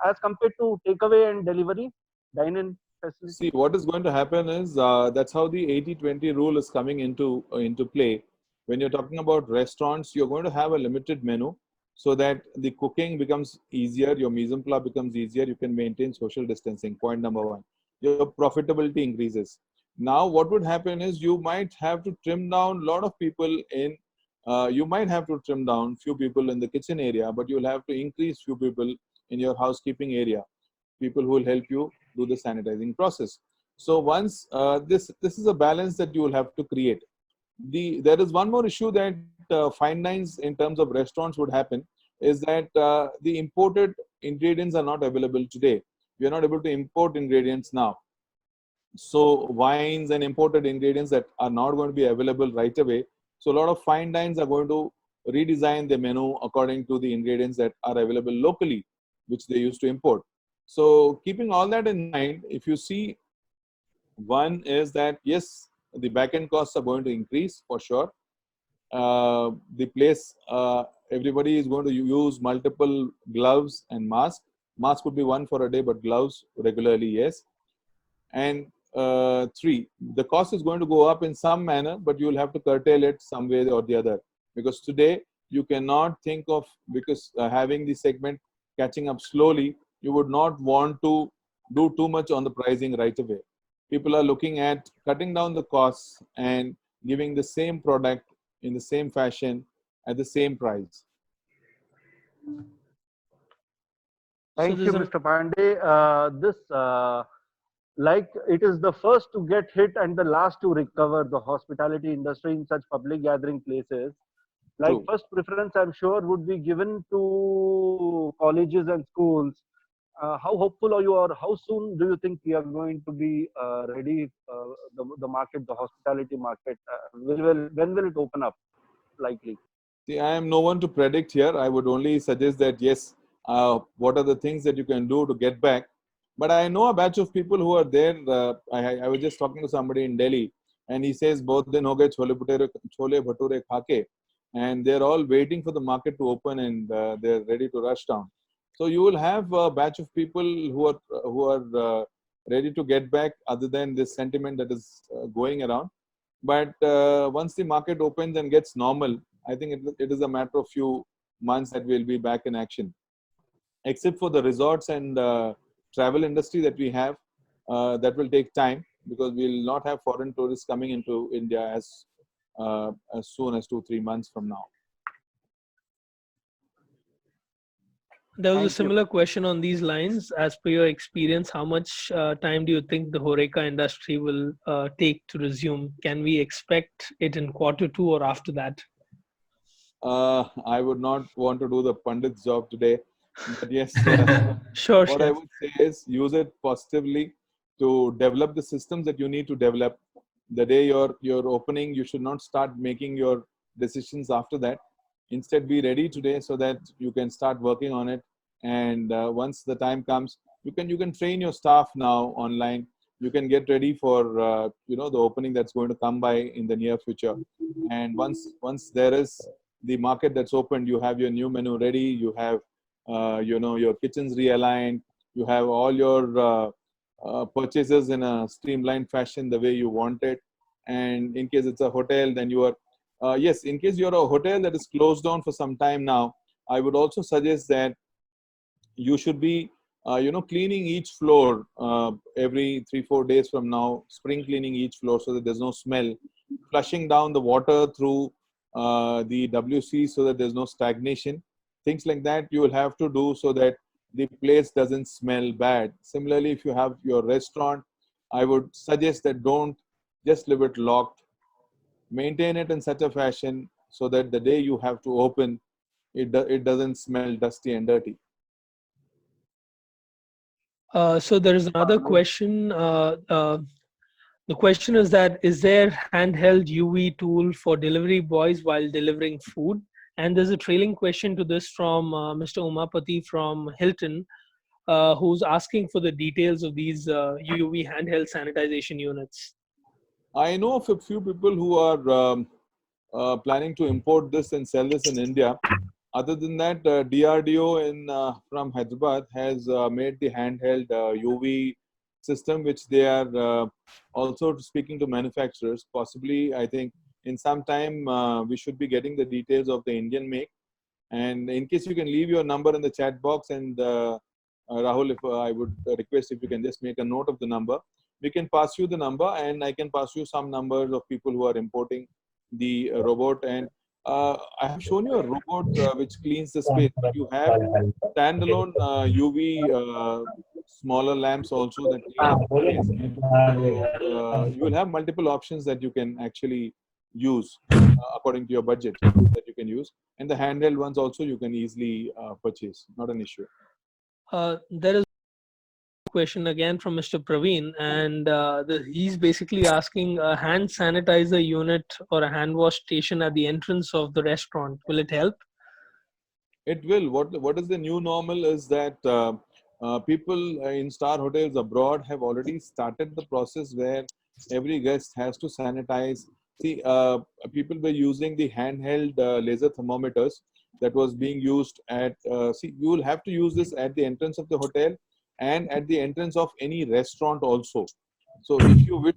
as compared to takeaway and delivery dine-in facility? See, what is going to happen is that's how the 80-20 rule is coming into play. When you're talking about restaurants, you're going to have a limited menu so that the cooking becomes easier, your mise en place becomes easier, you can maintain social distancing. Point number one. Your profitability increases. Now, what would happen is you might have to trim down a lot of people in. You might have to trim down few people in the kitchen area, but you'll have to increase few people in your housekeeping area, people who will help you do the sanitizing process. So once this is a balance that you will have to create. There is one more issue that fine lines in terms of restaurants would happen, is that the imported ingredients are not available today. We are not able to import ingredients now. So wines and imported ingredients that are not going to be available right away. So a lot of fine dines are going to redesign the menu according to the ingredients that are available locally, which they used to import. So keeping all that in mind, if you see, one is that yes, the back end costs are going to increase for sure. The place, everybody is going to use multiple gloves and masks. Mask would be one for a day, but gloves regularly, yes. And 3, the cost is going to go up in some manner, but you will have to curtail it some way or the other. Because today you cannot think of, because having the segment catching up slowly, you would not want to do too much on the pricing right away. People are looking at cutting down the costs and giving the same product in the same fashion at the same price. So Thank there's you, Mr. Pandey. Like it is the first to get hit and the last to recover, the hospitality industry in such public gathering places. Like True. first preference, I'm sure, would be given to colleges and schools. How hopeful are you, or how soon do you think we are going to be ready? The market, the hospitality market, when will it open up? Likely. See, I am no one to predict here. I would only suggest that yes, what are the things that you can do to get back. But I know a batch of people who are there. I was just talking to somebody in Delhi, and he says both din ho gaye chole bhature khake, and they're all waiting for the market to open, and they're ready to rush down. So you will have a batch of people who are ready to get back, other than this sentiment that is going around. But once the market opens and gets normal, I think it is a matter of few months that we'll be back in action. Except for the resorts and travel industry that we have, that will take time, because we'll not have foreign tourists coming into India as soon as 2-3 months from now. There was a Thank you. similar question on these lines. As per your experience, how much time do you think the Horeca industry will take to resume? Can we expect it in Q2 or after that? I would not want to do the Pandit's job today, but yes, Sure, what I Chef. would say is use it positively to develop the systems that you need to develop. The day you're opening, you should not start making your decisions after that. Instead, be ready today so that you can start working on it. And once the time comes, you can train your staff now online. You can get ready for the opening that's going to come by in the near future. And once there is the market that's opened, you have your new menu ready. You have your kitchens realigned. You have all your purchases in a streamlined fashion the way you want it. And in case it's a hotel, then you are yes, in case you're a hotel that is closed down for some time now, I would also suggest that you should be cleaning each floor every 3-4 days from now, spring cleaning each floor so that there's no smell, flushing down the water through the WC so that there's no stagnation. Things like that you will have to do so that the place doesn't smell bad. Similarly, if you have your restaurant, I would suggest that don't just leave it locked. Maintain it in such a fashion so that the day you have to open, it doesn't smell dusty and dirty. So there is another question. The question is that, is there handheld UV tool for delivery boys while delivering food? And there's a trailing question to this from Mr. Umapati from Hilton, who's asking for the details of these UV handheld sanitization units. I know of a few people who are planning to import this and sell this in India. Other than that, DRDO from Hyderabad has made the handheld UV system, which they are also speaking to manufacturers. Possibly, I think in some time we should be getting the details of the Indian make. And in case you can leave your number in the chat box, and Rahul, if I would request if you can just make a note of the number, we can pass you the number, and I can pass you some numbers of people who are importing the robot. And I have shown you a robot which cleans the space. You have standalone UV smaller lamps also that clean up the space. So you will have multiple options that you can actually use according to your budget that you can use. And the handheld ones also you can easily purchase. Not an issue. There is a question again from Mr. Praveen, and he's basically asking a hand sanitizer unit or a hand wash station at the entrance of the restaurant. Will it help? It will. What is the new normal is that people in star hotels abroad have already started the process where every guest has to sanitize. See, people were using the handheld laser thermometers, that was being used at, see, you will have to use this at the entrance of the hotel and at the entrance of any restaurant also. So if you will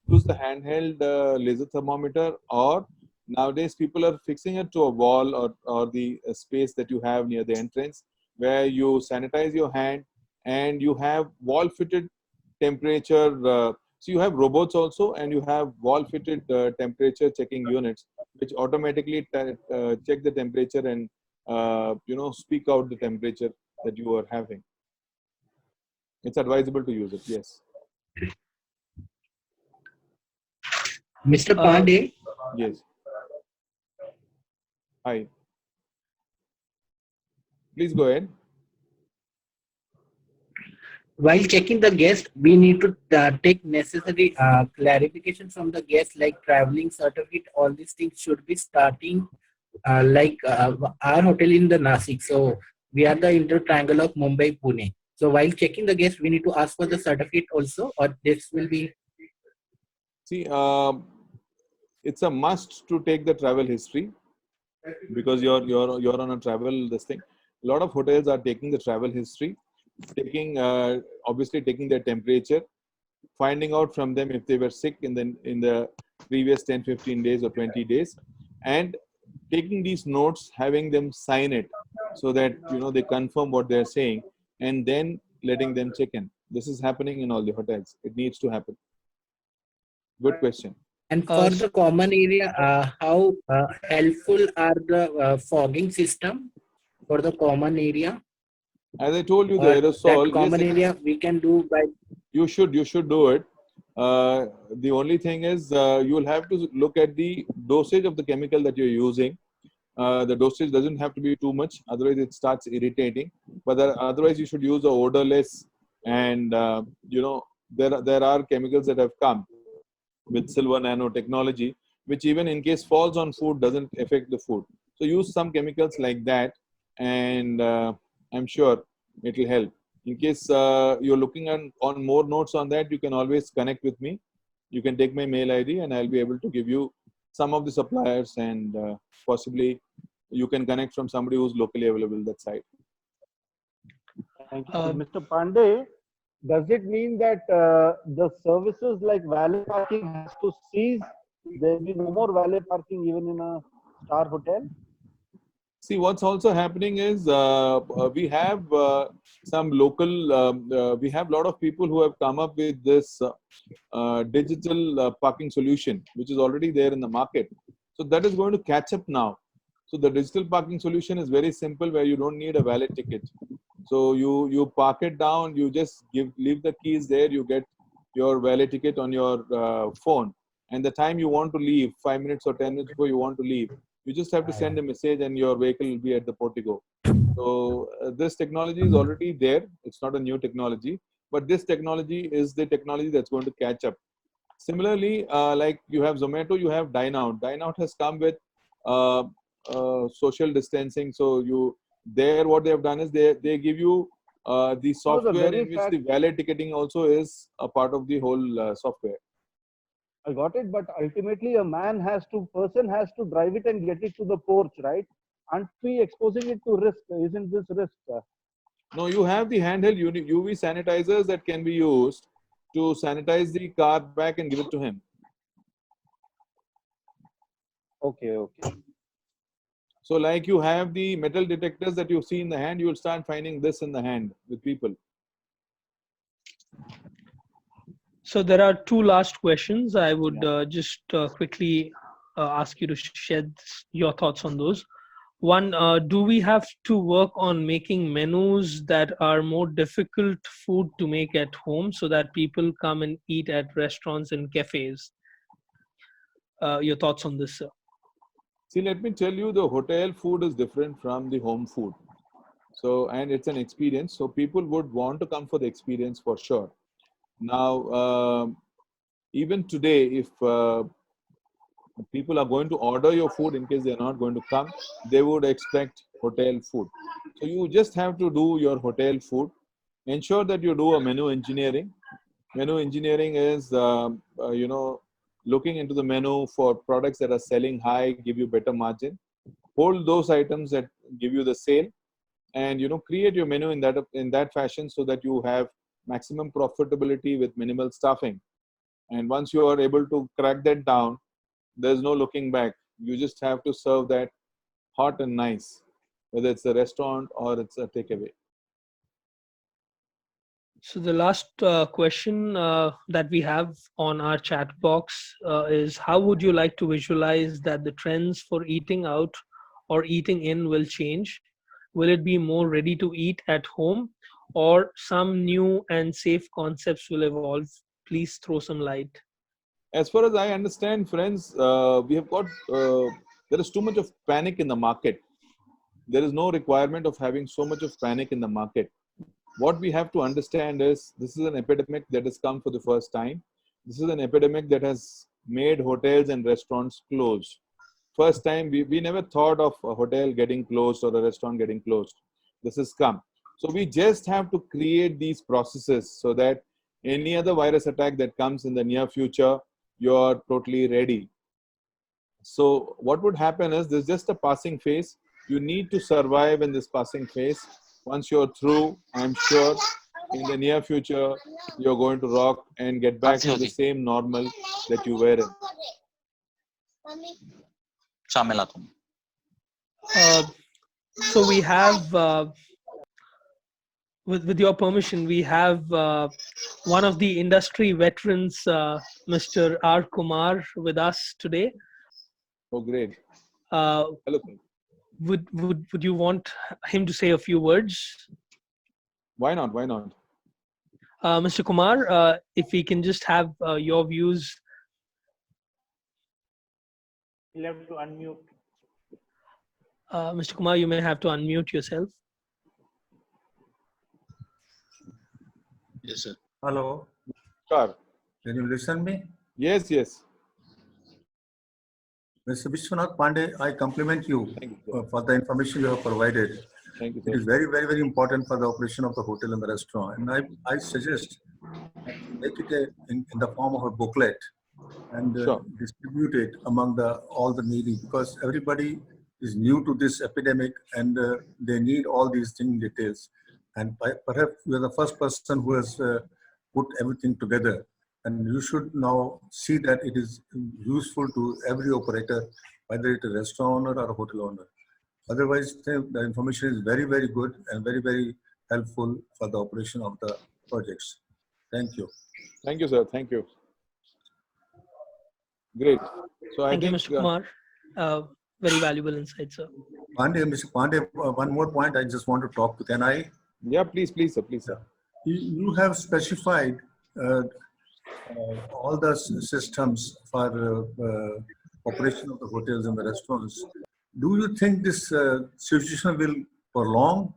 use the handheld laser thermometer, or nowadays people are fixing it to a wall or the space that you have near the entrance, where you sanitize your hand and you have wall fitted temperature. So you have robots also, and you have wall fitted temperature checking units, which automatically check the temperature and speak out the temperature that you are having. It's advisable to use it. Yes. Mr. Pandey, Yes. Hi. Please go ahead. while checking the guest, we need to take necessary clarification from the guest, like traveling certificate. All these things should be starting our hotel in the Nasik. So we are the intertriangle of Mumbai, Pune. So while checking the guest, we need to ask for the certificate also, or this will be. See, it's a must to take the travel history, because you're on a travel this thing. A lot of hotels are taking the travel history, taking obviously taking their temperature, finding out from them if they were sick in the previous 10-15 days or 20 days, and taking these notes, having them sign it, so that they confirm what they're saying, and then letting them check in. This is happening in all the hotels. It needs to happen. Good question. And for the common area, how helpful are the fogging system for the common area? As I told you, the Or aerosol. that common Yes, area we can do by. you should do it. The only thing is, you will have to look at the dosage of the chemical that you're using. The dosage doesn't have to be too much, otherwise it starts irritating. But otherwise, you should use a odorless, and there are chemicals that have come with silver nanotechnology, which even in case falls on food doesn't affect the food. So use some chemicals like that, and I'm sure it will help. In case you're looking on more notes on that, you can always connect with me. You can take my mail ID, and I'll be able to give you some of the suppliers, and possibly you can connect from somebody who's locally available that side. Thank you. Mr. Pandey, does it mean that the services like valet parking has to cease? There will be no more valet parking even in a star hotel? See, what's also happening is we have some local, we have a lot of people who have come up with this digital parking solution, which is already there in the market. So that is going to catch up now. So the digital parking solution is very simple, where you don't need a valid ticket. So you park it down, you just leave the keys there, you get your valet ticket on your phone, and the time you want to leave, 5 minutes or 10 minutes before you want to leave, you just have to send a message, and your vehicle will be at the portico. So this technology is already there. It's not a new technology, but this technology is the technology that's going to catch up. Similarly, like you have Zomato, you have Dine Out. Dine Out has come with social distancing. So what they have done is they give you the software in which the valet ticketing also is a part of the whole software. I got it, but ultimately a person has to drive it and get it to the porch, right? Aren't we exposing it to risk? Isn't this risk? No, you have the handheld UV sanitizers that can be used to sanitize the car back and give it to him. Okay. So like you have the metal detectors that you see in the hand, you will start finding this in the hand with people. So there are two last questions. I would just quickly ask you to shed your thoughts on those. One, do we have to work on making menus that are more difficult food to make at home, so that people come and eat at restaurants and cafes? Your thoughts on this, sir? See, let me tell you, the hotel food is different from the home food. So, and it's an experience. So people would want to come for the experience for sure. Now, even today, if people are going to order your food, in case they're not going to come, they would expect hotel food. So you just have to do your hotel food. Ensure that you do a menu engineering. Menu engineering is, looking into the menu for products that are selling high, give you better margin. Hold those items give you the sale, and create your menu in that fashion so that you have maximum profitability with minimal staffing. And once you are able to crack that down, there's no looking back. You just have to serve that hot and nice, whether it's a restaurant or it's a takeaway. So the last question that we have on our chat box is, how would you like to visualize that the trends for eating out or eating in will change? Will it be more ready to eat at home, or some new and safe concepts will evolve? Please throw some light. As far as I understand, friends, we have got, there is too much of panic in the market. There is no requirement of having so much of panic in the market. What we have to understand is, this is an epidemic that has come for the first time. This is an epidemic that has made hotels and restaurants close. First time, we never thought of a hotel getting closed or a restaurant getting closed. This has come. So we just have to create these processes so that any other virus attack that comes in the near future, you're totally ready. So what would happen is, there's just a passing phase. You need to survive in this passing phase. Once you're through, I'm sure in the near future, you're going to rock and get back to the same normal that you were in. So we have, with your permission, we have one of the industry veterans, Mr. R. Kumar, with us today. Oh, great. Hello. Would you want him to say a few words? Why not? Why not? Mr. Kumar, if we can just have your views. You'll have to unmute. Mr. Kumar, you may have to unmute yourself. Yes, sir. Hello. Sure. Can you listen me? Yes, yes. Mr. Vishwanath Pandey, I compliment you, for the information you have provided. Thank you, It sir. is very, very, very important for the operation of the hotel and the restaurant. And I suggest make it in the form of a booklet and Sure. distribute it among all the needy, because everybody is new to this epidemic and they need all these things in details. And perhaps you are the first person who has put everything together. And you should now see that it is useful to every operator, whether it's a restaurant owner or a hotel owner. Otherwise, the information is very, very good and very, very helpful for the operation of the projects. Thank you. Thank you, sir. Thank you. Great. So Thank I you, think, Mr. Kumar. Very valuable insight, sir. Pandey, Mr. Pandey, one more point I just want to talk to. Can I? Yeah, please, please, sir. Please, sir. You have specified all the systems for operation of the hotels and the restaurants. Do you think this situation will prolong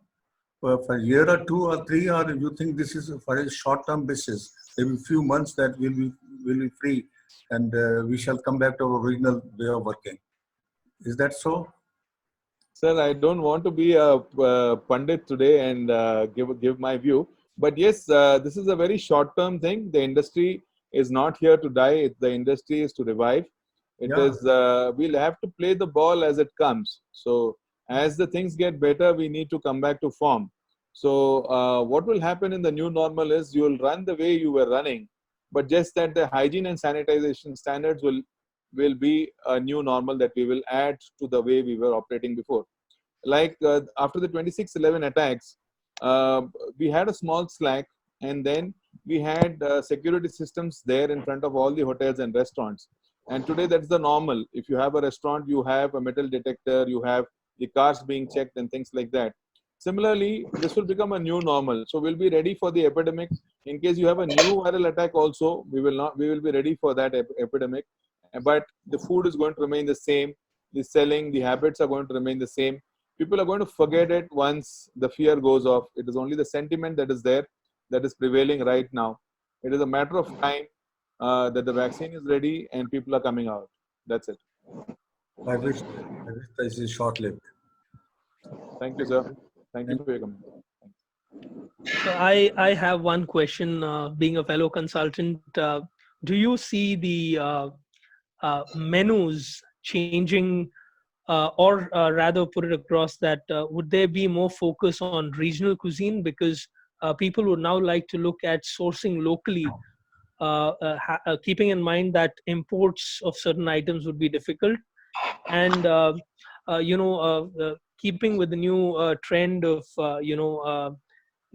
for a year or 2 or 3, or do you think this is for a short-term basis, maybe a few months that will be free and we shall come back to our original way of working? Is that so? Sir, I don't want to be a pundit today and give my view. But yes, this is a very short-term thing. The industry is not here to die. The industry is to revive. It is, we'll have to play the ball as it comes. So as the things get better, we need to come back to form. So what will happen in the new normal is, you will run the way you were running, but just that the hygiene and sanitization standards will be a new normal that we will add to the way we were operating before. Like after the 26/11 attacks, we had a small slack, and then we had security systems there in front of all the hotels and restaurants. And today that's the normal. If you have a restaurant, you have a metal detector, you have the cars being checked and things like that. Similarly, this will become a new normal. So we'll be ready for the epidemic. In case you have a new viral attack also, we will be ready for that epidemic. But the food is going to remain the same. The selling, the habits are going to remain the same. People are going to forget it once the fear goes off. It is only the sentiment that is there, that is prevailing right now. It is a matter of time that the vaccine is ready and people are coming out. That's it. I wish this is short-lived. Thank you, sir. Thank you for your comment. So I have one question, being a fellow consultant. Do you see the menus changing or rather put it across that would there be more focus on regional cuisine, because people would now like to look at sourcing locally, keeping in mind that imports of certain items would be difficult, and keeping with the new trend of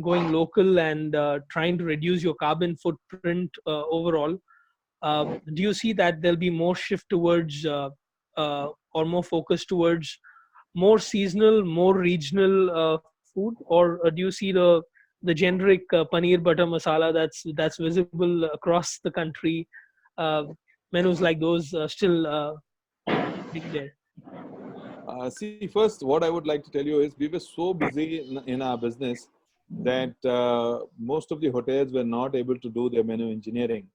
going local and trying to reduce your carbon footprint overall. Do you see that there'll be more shift towards or more focus towards more seasonal, more regional food, or do you see the generic paneer butter masala that's visible across the country? Menus like those still being there? See, first, what I would like to tell you is we were so busy in our business that most of the hotels were not able to do their menu engineering.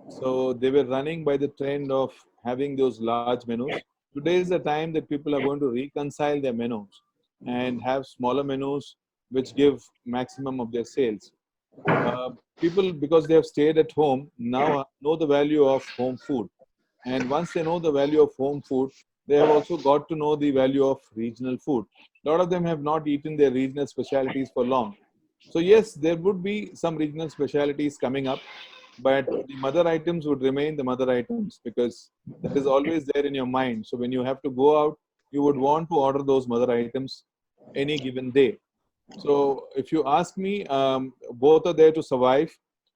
So they were running by the trend of having those large menus. Today is the time that people are going to reconcile their menus and have smaller menus which give maximum of their sales. Uh, People, because they have stayed at home, now know the value of home food. And once they know the value of home food, they have also got to know the value of regional food. A lot of them have not eaten their regional specialities for long. So yes, there would be some regional specialities coming up, but the mother items would remain the mother items because that is always there in your mind. So when you have to go out, you would want to order those mother items any given day. So if you ask me, both are there to survive.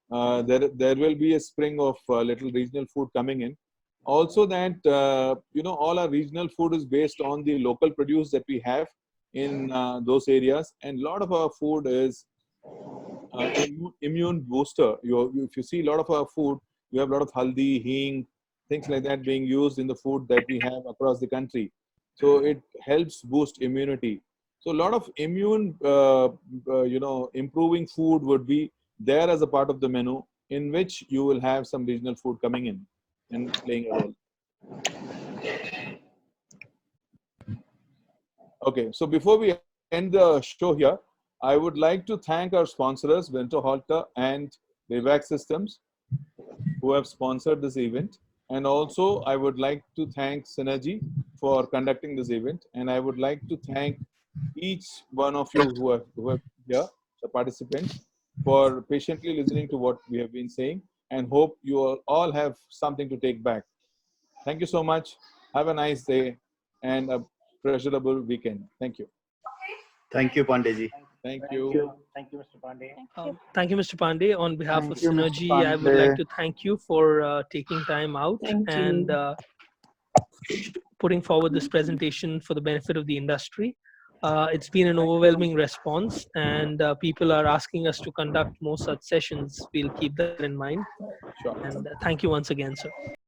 There will be a spring of little regional food coming in. Also, that all our regional food is based on the local produce that we have in those areas, and a lot of our food is immune booster. If you see a lot of our food, you have a lot of haldi, hing, things like that being used in the food that we have across the country. So it helps boost immunity. So a lot of immune, improving food would be there as a part of the menu, in which you will have some regional food coming in and playing a role. Okay, so before we end the show here, I would like to thank our sponsors, Vento Halter and Revac Systems, who have sponsored this event. And also, I would like to thank Synergy for conducting this event. And I would like to thank each one of you who are here, the participants, for patiently listening to what we have been saying, and hope you all have something to take back. Thank you so much. Have a nice day and a pleasurable weekend. Thank you. Thank you, Pandeyji. Thank Thank you. you. Thank you, Mr. Pandey. Thank you, Mr. Pandey. On behalf Thank of you, Mr. Synergy, I would like Pandey. to thank you for taking time out Thank and you. putting forward this presentation for the benefit of the industry. It's been an overwhelming response, and people are asking us to conduct more such sessions. We'll keep that in mind. Sure. And thank you once again, sir.